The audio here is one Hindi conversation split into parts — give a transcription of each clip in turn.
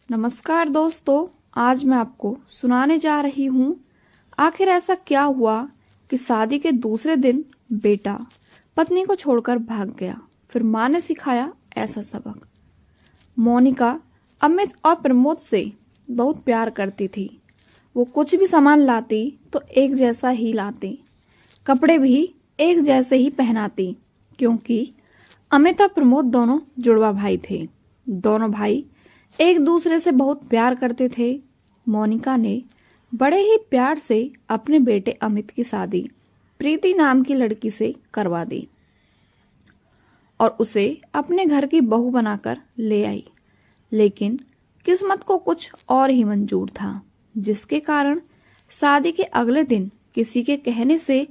नमस्कार दोस्तों, आज मैं आपको सुनाने जा रही हूँ आखिर ऐसा क्या हुआ कि शादी के दूसरे दिन बेटा पत्नी को छोड़कर भाग गया। फिर माँ ने सिखाया ऐसा सबक। मोनिका अमित और प्रमोद से बहुत प्यार करती थी। वो कुछ भी सामान लाती तो एक जैसा ही लाती, कपड़े भी एक जैसे ही पहनाती, क्योंकि अमित और प्रमोद दोनों जुड़वा भाई थे। दोनों भाई एक दूसरे से बहुत प्यार करते थे। मोनिका ने बड़े ही प्यार से अपने बेटे अमित की शादी प्रीति नाम की लड़की से करवा दी और उसे अपने घर की बहू बनाकर ले आई। लेकिन किस्मत को कुछ और ही मंजूर था, जिसके कारण शादी के अगले दिन किसी के कहने से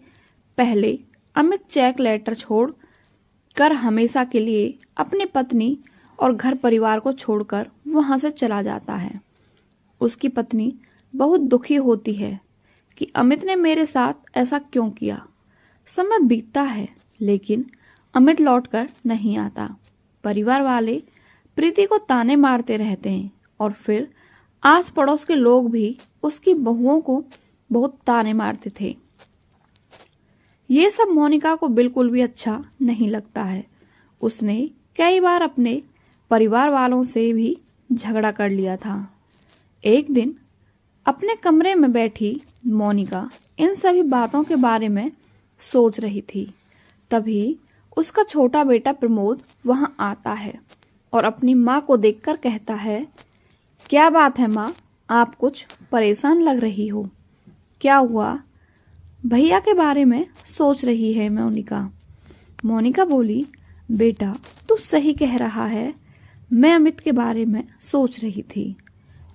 पहले अमित चेक लेटर छोड़ कर हमेशा के लिए अपनी पत्नी और घर परिवार को छोड़कर वहां से चला जाता है। उसकी पत्नी बहुत दुखी होती है कि अमित ने मेरे साथ ऐसा क्यों किया। समय बीतता है लेकिन अमित लौटकर नहीं आता। परिवार वाले प्रीति को ताने मारते रहते हैं और फिर आस पड़ोस के लोग भी उसकी बहुओं को बहुत ताने मारते थे। ये सब मोनिका को बिल्कुल भी अच्छा नहीं लगता है। उसने कई बार अपने परिवार वालों से भी झगड़ा कर लिया था। एक दिन अपने कमरे में बैठी मोनिका इन सभी बातों के बारे में सोच रही थी। तभी उसका छोटा बेटा प्रमोद वहां आता है और अपनी माँ को देखकर कहता है, क्या बात है माँ, आप कुछ परेशान लग रही हो, क्या हुआ? भैया के बारे में सोच रही है मोनिका। मोनिका बोली, बेटा तू सही कह रहा है, मैं अमित के बारे में सोच रही थी।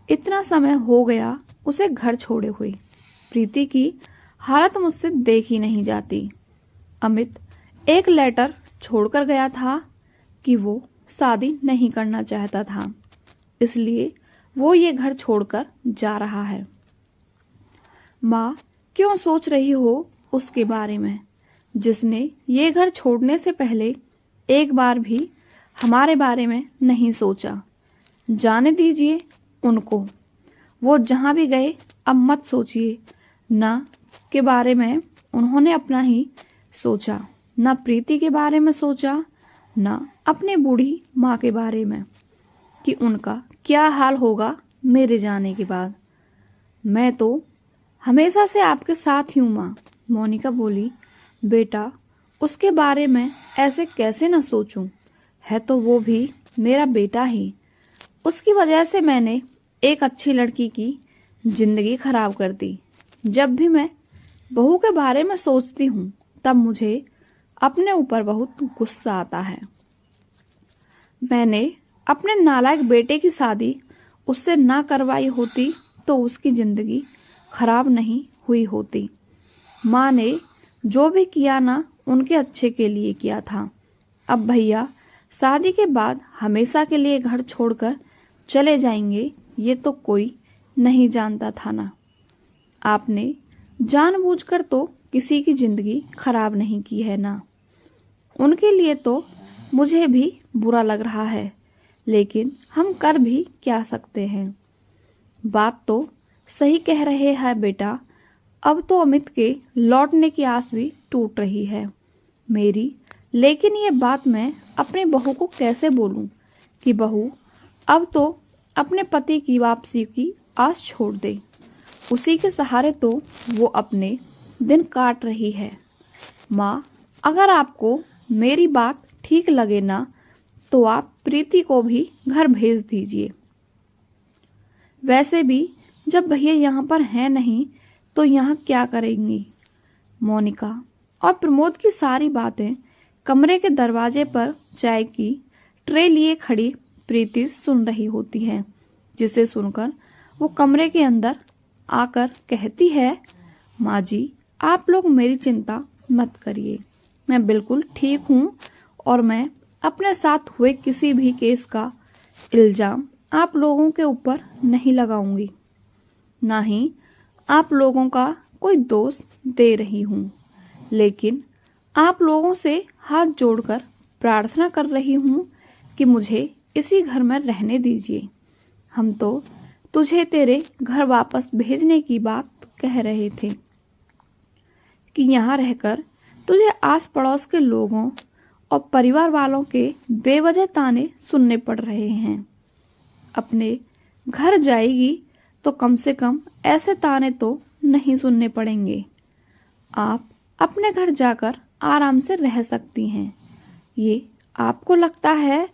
इतना समय हो गया उसे घर छोड़े हुए। प्रीति की हालत मुझसे देखी नहीं जाती। अमित एक लेटर छोड़कर गया था कि वो शादी नहीं करना चाहता था, इसलिए वो ये घर छोड़कर जा रहा है। माँ क्यों सोच रही हो उसके बारे में, जिसने ये घर छोड़ने से पहले एक बार भी हमारे बारे में नहीं सोचा। जाने दीजिए उनको, वो जहां भी गए अब मत सोचिए। ना के बारे में उन्होंने अपना ही सोचा, ना प्रीति के बारे में सोचा, ना अपने बूढ़ी माँ के बारे में कि उनका क्या हाल होगा मेरे जाने के बाद। मैं तो हमेशा से आपके साथ ही हूँ माँ। मोनिका बोली, बेटा उसके बारे में ऐसे कैसे ना सोचूं, है तो वो भी मेरा बेटा ही। उसकी वजह से मैंने एक अच्छी लड़की की जिंदगी खराब कर दी। जब भी मैं बहू के बारे में सोचती हूँ तब मुझे अपने ऊपर बहुत गुस्सा आता है। मैंने अपने नालायक बेटे की शादी उससे ना करवाई होती तो उसकी जिंदगी खराब नहीं हुई होती। माँ ने जो भी किया ना उनके अच्छे के लिए किया था। अब भैया शादी के बाद हमेशा के लिए घर छोड़कर चले जाएंगे, ये तो कोई नहीं जानता था ना। आपने जानबूझकर तो किसी की जिंदगी खराब नहीं की है ना। उनके लिए तो मुझे भी बुरा लग रहा है, लेकिन हम कर भी क्या सकते हैं। बात तो सही कह रहे हैं बेटा, अब तो अमित के लौटने की आस भी टूट रही है मेरी। लेकिन ये बात मैं अपनी बहू को कैसे बोलूं कि बहू अब तो अपने पति की वापसी की आस छोड़ दे। उसी के सहारे तो वो अपने दिन काट रही है। माँ अगर आपको मेरी बात ठीक लगे ना तो आप प्रीति को भी घर भेज दीजिए। वैसे भी जब भैया यहाँ पर हैं नहीं तो यहाँ क्या करेंगी। मोनिका और प्रमोद की सारी बातें कमरे के दरवाजे पर चाय की ट्रे लिए खड़ी प्रीति सुन रही होती है, जिसे सुनकर वो कमरे के अंदर आकर कहती है, माँ जी आप लोग मेरी चिंता मत करिए, मैं बिल्कुल ठीक हूँ और मैं अपने साथ हुए किसी भी केस का इल्जाम आप लोगों के ऊपर नहीं लगाऊंगी, ना ही आप लोगों का कोई दोष दे रही हूँ। लेकिन आप लोगों से हाथ जोड़कर प्रार्थना कर रही हूँ कि मुझे इसी घर में रहने दीजिए। हम तो तुझे तेरे घर वापस भेजने की बात कह रहे थे कि यहाँ रहकर तुझे आस पड़ोस के लोगों और परिवार वालों के बेवजह ताने सुनने पड़ रहे हैं। अपने घर जाएगी तो कम से कम ऐसे ताने तो नहीं सुनने पड़ेंगे। आप अपने घर जाकर आराम से रह सकती हैं। ये आपको लगता है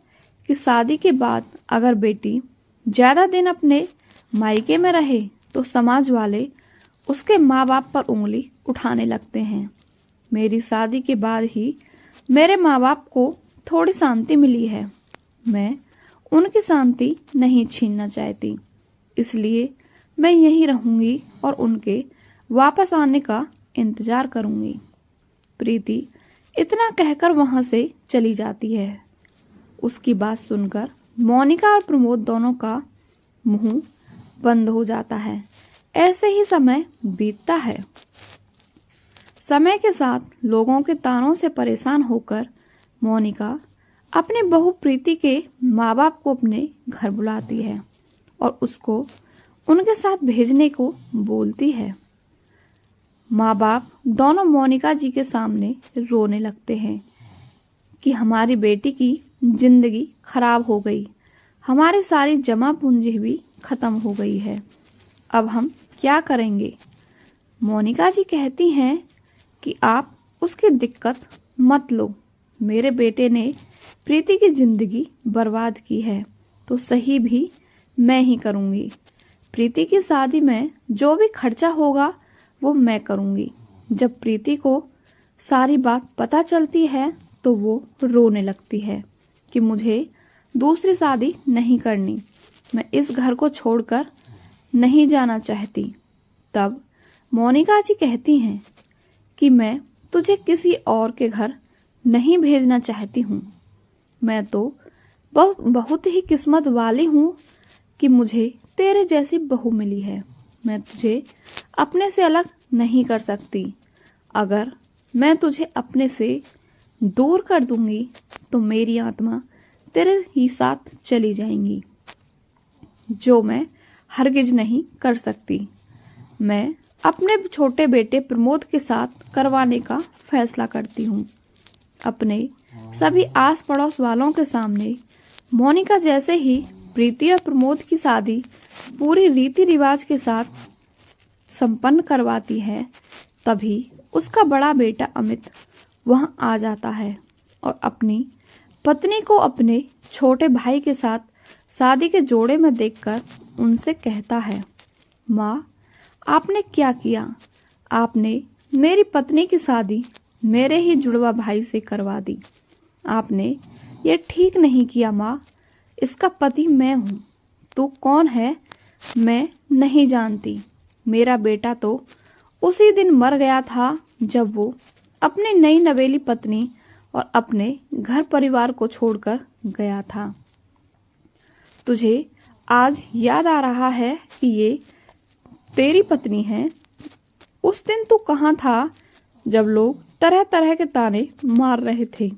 कि शादी के बाद अगर बेटी ज़्यादा दिन अपने मायके में रहे तो समाज वाले उसके माँ बाप पर उंगली उठाने लगते हैं। मेरी शादी के बाद ही मेरे माँ बाप को थोड़ी शांति मिली है। मैं उनकी शांति नहीं छीनना चाहती, इसलिए मैं यहीं रहूंगी और उनके वापस आने का इंतजार करूंगी। प्रीति इतना कहकर वहां से चली जाती है। उसकी बात सुनकर मोनिका और प्रमोद दोनों का मुंह बंद हो जाता है। ऐसे ही समय बीतता है। समय के साथ लोगों के तानों से परेशान होकर मोनिका अपनी बहू प्रीति के माँ बाप को अपने घर बुलाती है और उसको उनके साथ भेजने को बोलती है। माँ बाप दोनों मोनिका जी के सामने रोने लगते हैं कि हमारी बेटी की जिंदगी खराब हो गई, हमारी सारी जमा पूंजी भी खत्म हो गई है, अब हम क्या करेंगे। मोनिका जी कहती हैं कि आप उसकी दिक्कत मत लो, मेरे बेटे ने प्रीति की जिंदगी बर्बाद की है तो सही भी मैं ही करूंगी। प्रीति की शादी में जो भी खर्चा होगा वो मैं करूंगी। जब प्रीति को सारी बात पता चलती है तो वो रोने लगती है कि मुझे दूसरी शादी नहीं करनी, मैं इस घर को छोड़कर नहीं जाना चाहती। तब मोनिका जी कहती हैं कि मैं तुझे किसी और के घर नहीं भेजना चाहती हूँ। मैं तो बहुत ही किस्मत वाली हूँ कि मुझे तेरे जैसी बहू मिली है। मैं तुझे अपने से अलग नहीं कर सकती। अगर मैं तुझे अपने से दूर कर दूंगी तो मेरी आत्मा तेरे ही साथ चली जाएंगी, जो मैं हरगिज नहीं कर सकती। मैं अपने छोटे बेटे प्रमोद के साथ करवाने का फैसला करती हूँ। अपने सभी आस पड़ोस वालों के सामने मोनिका जैसे ही प्रीति और प्रमोद की शादी पूरी रीति रिवाज के साथ संपन्न करवाती है, तभी उसका बड़ा बेटा अमित वहां आ जाता है और अपनी पत्नी को अपने छोटे भाई के साथ शादी के जोड़े में देखकर उनसे कहता है, माँ आपने क्या किया, आपने मेरी पत्नी की शादी मेरे ही जुड़वा भाई से करवा दी। आपने ये ठीक नहीं किया माँ, इसका पति मैं हूँ, तू कौन है मैं नहीं जानती। मेरा बेटा तो उसी दिन मर गया था जब वो अपनी नई नवेली पत्नी और अपने घर परिवार को छोड़कर गया था। तुझे आज याद आ रहा है कि ये तेरी पत्नी है। उस दिन तू कहाँ था जब लोग तरह तरह के ताने मार रहे थे।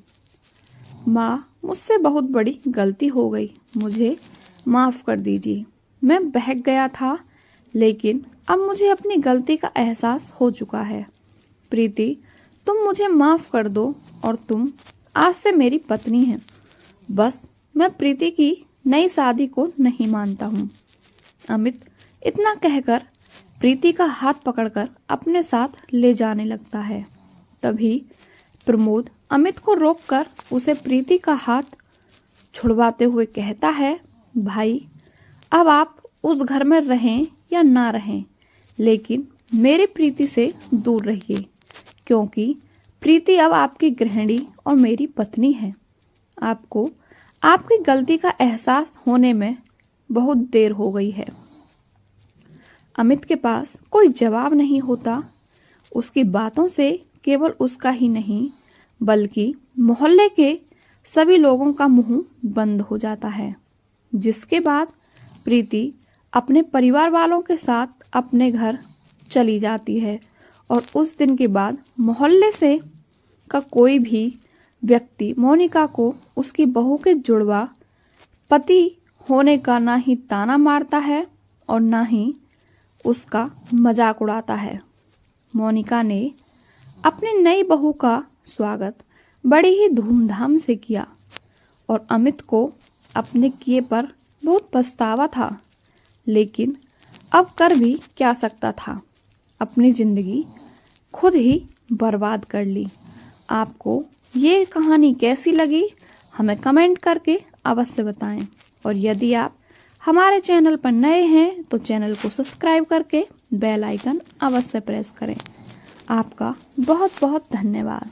माँ मुझसे बहुत बड़ी गलती हो गई, मुझे माफ कर दीजिए। मैं बहक गया था, लेकिन अब मुझे अपनी गलती का एहसास हो चुका है। प्रीति तुम मुझे माफ कर दो और तुम आज से मेरी पत्नी हैं। बस मैं प्रीति की नई शादी को नहीं मानता हूँ। अमित इतना कहकर प्रीति का हाथ पकड़कर अपने साथ ले जाने लगता है। तभी प्रमोद अमित को रोककर उसे प्रीति का हाथ छुड़वाते हुए कहता है, भाई अब आप उस घर में रहें या ना रहें, लेकिन मेरी प्रीति से दूर रहिए, क्योंकि प्रीति अब आपकी गृहिणी और मेरी पत्नी है। आपको आपकी गलती का एहसास होने में बहुत देर हो गई है। अमित के पास कोई जवाब नहीं होता। उसकी बातों से केवल उसका ही नहीं बल्कि मोहल्ले के सभी लोगों का मुंह बंद हो जाता है। जिसके बाद प्रीति अपने परिवार वालों के साथ अपने घर चली जाती है और उस दिन के बाद मोहल्ले से का कोई भी व्यक्ति मोनिका को उसकी बहू के जुड़वा पति होने का ना ही ताना मारता है और ना ही उसका मजाक उड़ाता है। मोनिका ने अपनी नई बहू का स्वागत बड़ी ही धूमधाम से किया और अमित को अपने किए पर बहुत पछतावा था, लेकिन अब कर भी क्या सकता था। अपनी जिंदगी खुद ही बर्बाद कर ली। आपको ये कहानी कैसी लगी हमें कमेंट करके अवश्य बताएं और यदि आप हमारे चैनल पर नए हैं तो चैनल को सब्सक्राइब करके बेल आइकन अवश्य प्रेस करें। आपका बहुत बहुत धन्यवाद।